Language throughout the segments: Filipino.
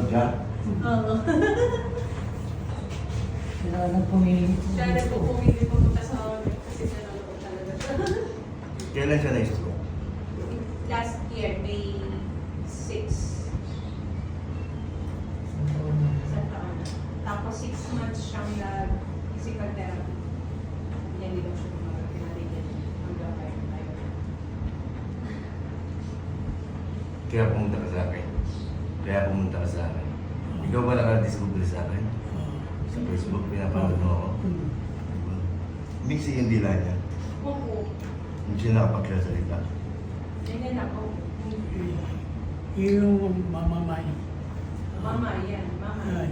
siya. Oo. Sila nagpumili. Siya nagpupumili pumunta sa amin kasi nanonood talaga siya. Kailan siya na-stroke? Last year, May 6. Sa taon. Tapos 6 months siyang nag-physical therapy. Hindi daw siya pinarigyan hanggang ngayon. Kaya pumunta ka sa akin. Ikaw ba nakadiscover sa akin? Sa Facebook, pinapanood mo ako. Diba? Mixi yung dila niya. Oo. Hindi siya nakapagsasalita. Ganyan ako. Yung mamamay. Mama, yan. Mama. Ay.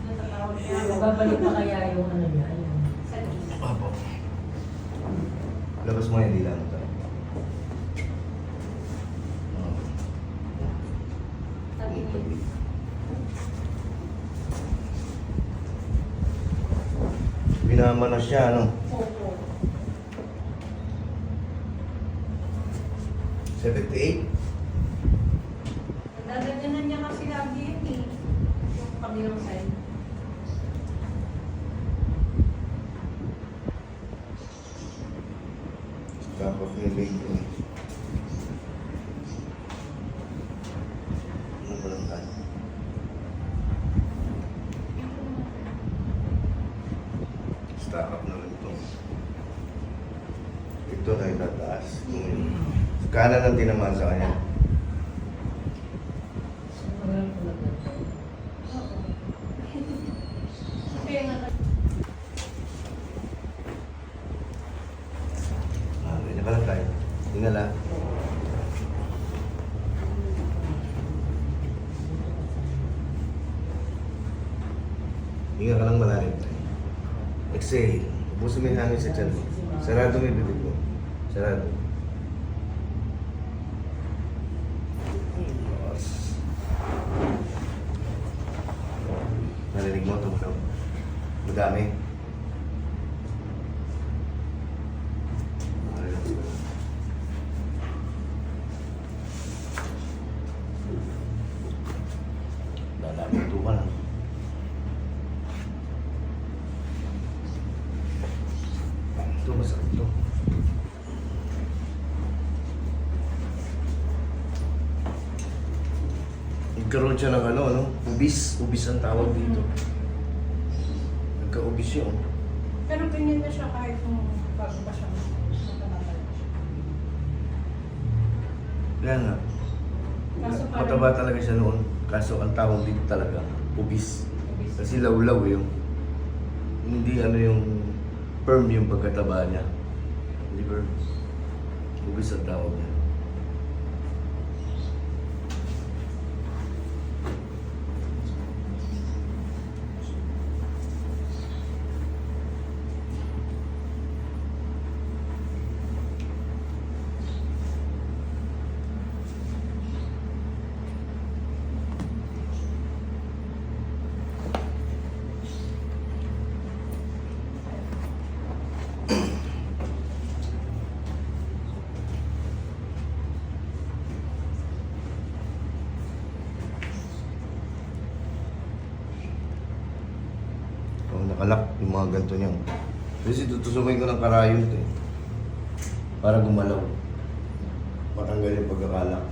Natatawag niya. Babalik pa kaya yung ano niya? Yung... Sa Diyos. Apo. Labas mo yung dila mo tayo. Sabi niya. Binama na siya, ano? Oo. 78? Nadaganyan niya kasi lagi yun eh. Yung kabilang side. Tapos yung leg ko. Ano ba lang tayo? Stack up na rin ito. Ito na itataas. Kanan ang tinamaan sa kanya. Kaya nga Ganyan ka lang tayo. Hinga lang. Hinga ka lang malalim tayo. Exhale. Ubusin mo yung hangin sa tiyan mo. Sarado mo yung bibig mo. Sarado. Yes. Narinig mo ito. Madami. Lalamuto ka lang. Ito, masakit ito. Nagkaroon siya ng ano, ubis. Ubis ang tawag dito. Nagka-ubis yun. pero ganyan na siya kahit kung bago pa siya matatagal. Kaya nga. Kaso parang- Mataba talaga siya noon. Kaso ang tawag dito talaga, ubis. Kasi lawlaw yung hindi ano yung firm yung pagkataba niya. Hindi firm. Ubis ang tawag niya. Nakalak yung mga ganito niya. Kasi tutusukin ko ng karayot eh. Para gumalaw. Matanggal yung pagkakalak.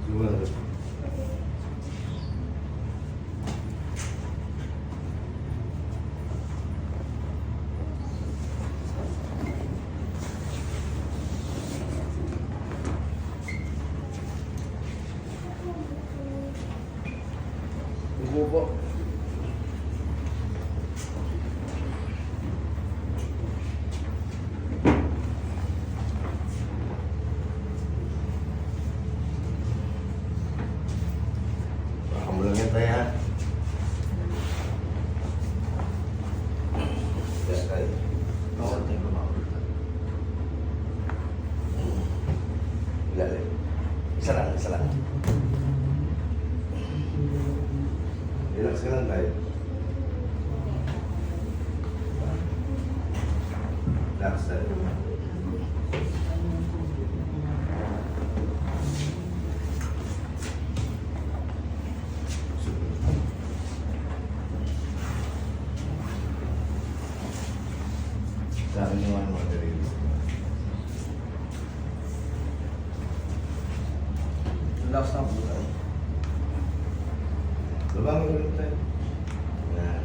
Siguro. Upo po. Baka mo lang yan tayo ha. Yes, tayo. Oo, tayo kumakalit. Ilalim. Isa lang, isa lang. Relax ka lang tayo. Relax tayo. Relax lang po tayo. Baba mo rin tayo. Yan.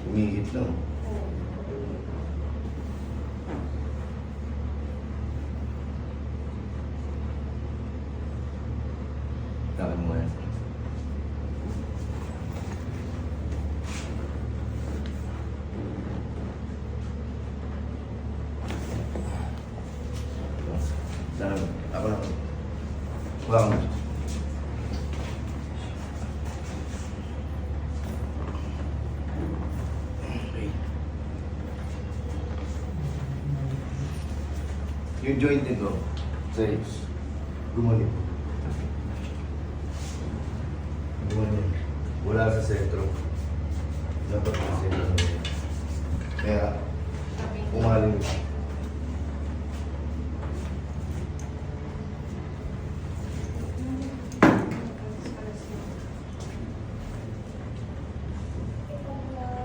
Umihit lang. Takan mo yan. Sana, ako lang. Wala mo. Okay. Yung joint nito, sa hips, gumaling. Gumaling. Wala sa sentro. Dapat sa sentro. Kaya, umaling.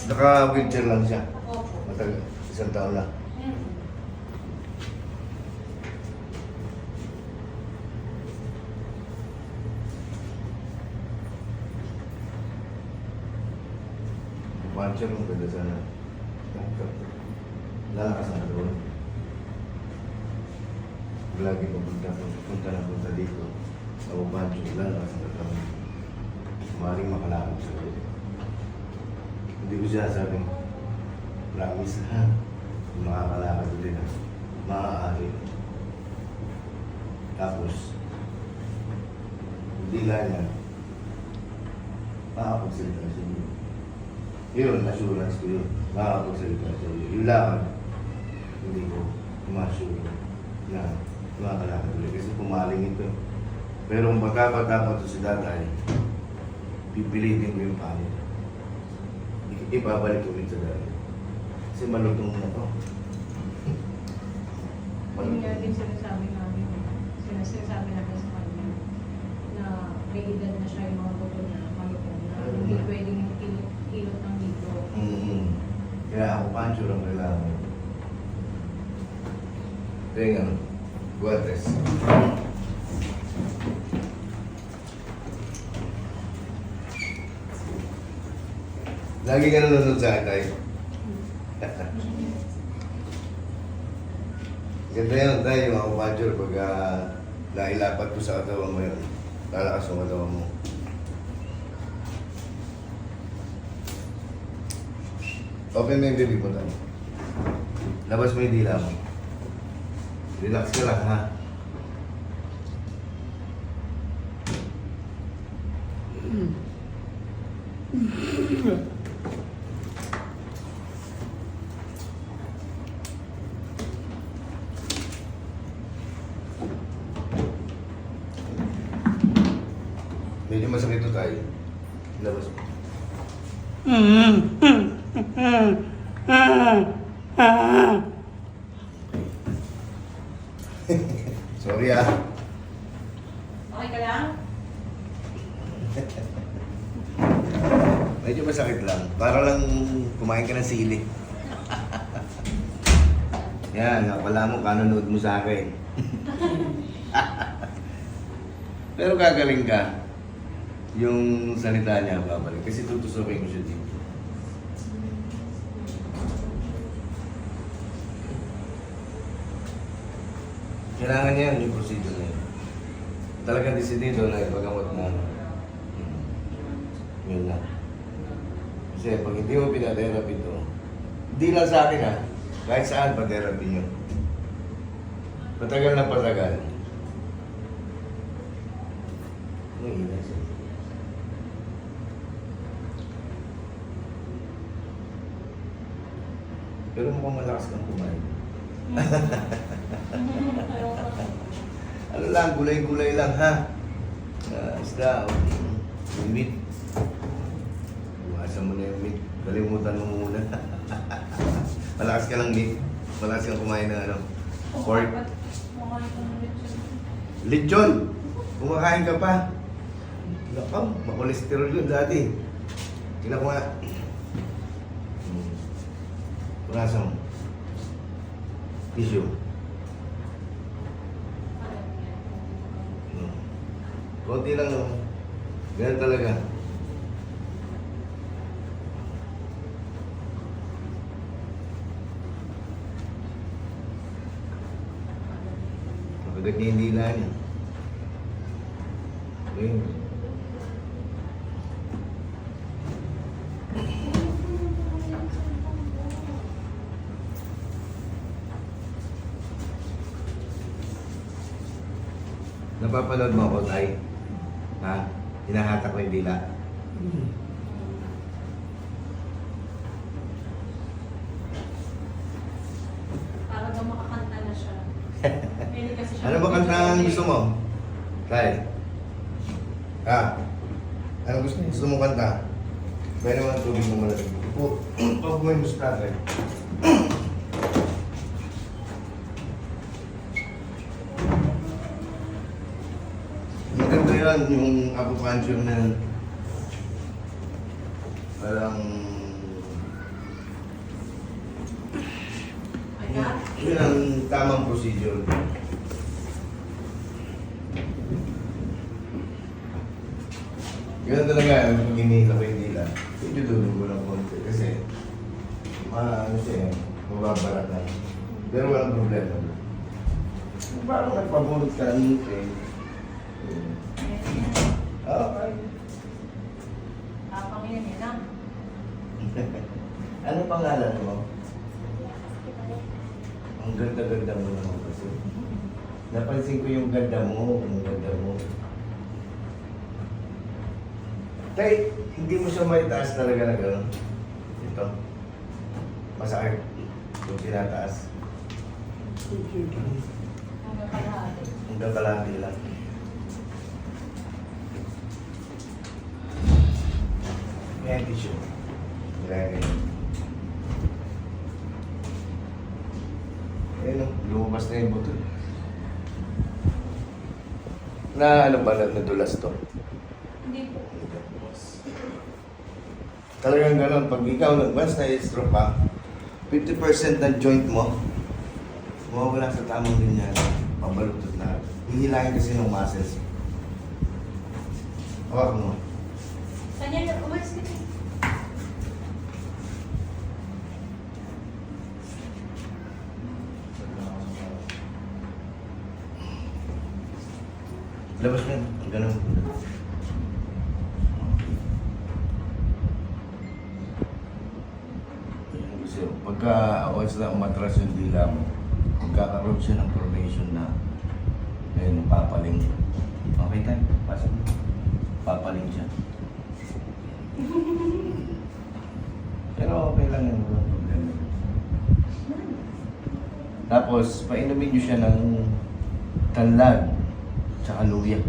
Naka-wheelchair lang siya. Opo. Matagal, isang taon na. Puncher mo ganda sana. Lalakas na doon. Lagi punta na punta dito. Sa puncher, lalakas na doon. Maring makalakad siya doon. Hindi ko siya sabing promise na makakalakad ulit na maaari. Tapos, hindi lang yan. Makakapagsalita siya yun. Yun, assurance ko yun. Makakapagsalita siya yun. Yung lakad, hindi ko ma-assure na makakalakad ulit. Kasi pumaling ito. Pero kung pagkakatapat ito si tatay, pipilitin ko yung panin. Ibabalik ulit sa dati. Kasi malutong na to. Yun nga din sinasabi namin, sinasabi namin sa kanya na may edad na siya yung mga buto na malutong na hindi pwedeng yung kilot ng dito. Kaya ako puncher ang kailangan. Kaya nga, guantes. Lagi ka nanonood sa akin tayo. Ganda yan tayo, mga kumadyor, pag nailapat ko sa katawan mo yun, lalakas yung katawan mo. Open mo yung bibig mo tayo. Labas mo yung dila mo. Relax ka lang, ha? Medyo masakit ito tayo. Labas mo. Sorry ah. Okay ka lang? Medyo masakit lang. Para lang kumain ka ng sili. Yan, napala mo, kanonood mo sa akin. Pero gagaling ka. Yung salita niya, babalik. Kasi tutusukin ko siya dito. Kailangan niya yung procedure na yun. Talagang desidido na ipagamot na. Yun lang. Kasi pag hindi mo pinatherapy ito, hindi lang sa akin ha, kahit saan pa therapy nyo. Patagal na patagal. May ina siya. Pero mukhang malakas kang kumain. Ano lang, gulay-gulay lang ha. Isda, yung meat. Iwasan mo na yung meat. Kalimutan mo muna. Malakas ka lang meat. Wala siyang kumain ng ano. Pork. Kumakain ko ng lechon. Lechon! Kumakain ka pa. Nakam, makolesterol yun dati. Tingnan ko nga. Wala siyang tissue. Konti lang naman. Ganun talaga. Mabagat niya yung dila niya. Ayun. Napapanood mo ako, Tay? Ha? Hinahatak ko yung dila. Para daw makakanta na siya. Pwede kasi siya. Ano ba kanta ang gusto mo? Tay? Ha? Ano gusto mo kanta? May naman tubig mo malamig. Pag mo yung gusto natin. Maganda yan yung acupuncture na parang Ayan. yun ang tamang procedure. Ganun talaga, pag hinihila ko yung dila, medyo dulong ko ng konti kasi ano siya, mababarat na. Pero walang problema. Parang nagpabulot ka ng ngipin. Okay. Tapang yun yun ah. Ano pangalan mo? Ang ganda-ganda mo naman kasi. Napansin ko yung ganda mo, ang ganda mo. Tay, hindi mo siya maitaas talaga na gano'n. Ito. Masakit. Kung tinataas. Hanggang kalahati. Hanggang kalahati lang. May tissue. Kaya ganyan. Ayun o, lumabas na yung buto. Na ano ba, nadulas to? Hindi po. Talagang gano'n, pag ikaw once na-stroke ka, 50% ng joint mo, mawawala sa tamang linya, pabaluktot na. Hihilahin kasi ng muscles. Hawak mo. Kanya na, umalis ka na. Labas mo yun, ang gano'n. Ayan, gusto. Pagka once na umatras yung dila mo, magkakaroon siya ng pronation na ayun, papaling. Okay tayo, pasok mo. Papaling siya. Pero okay lang yun, walang problema. Tapos, painumin nyo siya ng tanlad tsaka luya.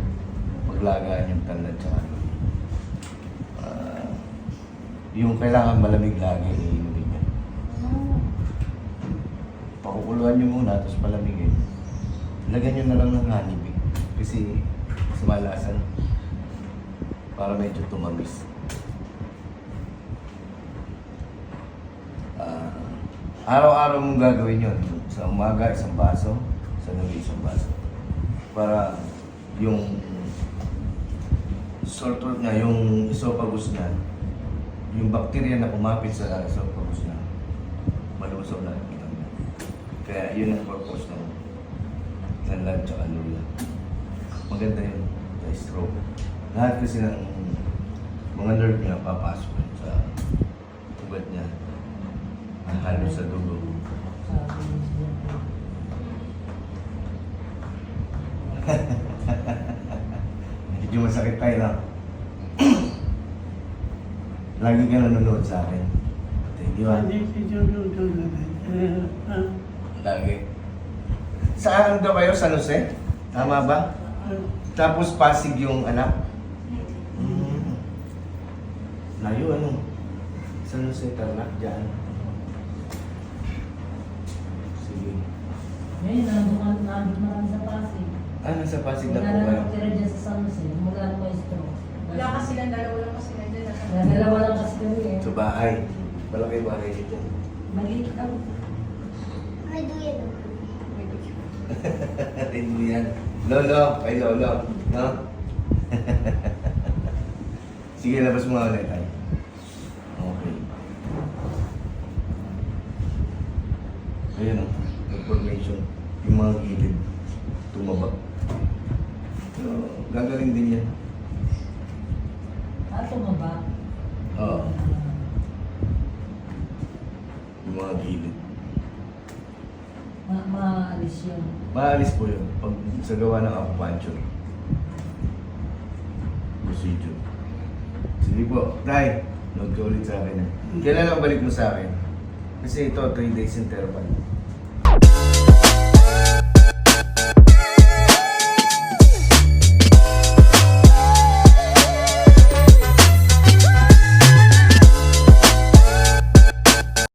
Paglagaan yung tanlad tsaka luya. Yung kailangan malamig lagi, iinumin niya. Pakukuluan nyo muna, tapos palamigin. Lagyan nyo na lang ng honeybee. Kasi sumalasan. Para medyo tumamis. Araw-araw mong gagawin yun. Sa umaga, isang baso. Sa gabi, isang baso. Para yung sore throat na, yung esophagus na, yung bacteria na kumapit sa esophagus na, malusaw na. Kaya yun ang purpose ng tanlad tsaka luya. Maganda yun sa stroke. Lahat kasi ng mga nerve niya papasok sa ugat niya. Halo sa dugo. Medyo masakit tayo lang. Lagi ka nanonood sa akin. Thank you, Lagi. Saan daw kayo? San Jose? Tama ba? Tapos Pasig yung anak? Layo ano? San Jose, Tarlac, dyan. Nakabit marami sa Pasig. Nasa Pasig na Wala po na kayo. nakatira dyan sa San Jose. Mula ng maestro. Wala kasi lang, dalawa lang kasi lang dyan. Kaya dalawa lang kasi kami eh. Sa bahay. Malaki bahay dito. Maliit lang. May duyan. Rin mo yan. Lolo, kay Lolo. No? Sige, labas mo nga ulit tayo. Okay. Ayan o. Information. Yung mga gilid. Tumaba. So, gagaling din yan. Tumaba. Oo. Yung mga gilid. Maalis yun. Maalis po yun pag sa gawa ng acupuncture. Procedure. Sige po, Tay, nag-ulit sa akin. Kailan ang balik mo sa akin? Kasi ito, 3 days interval.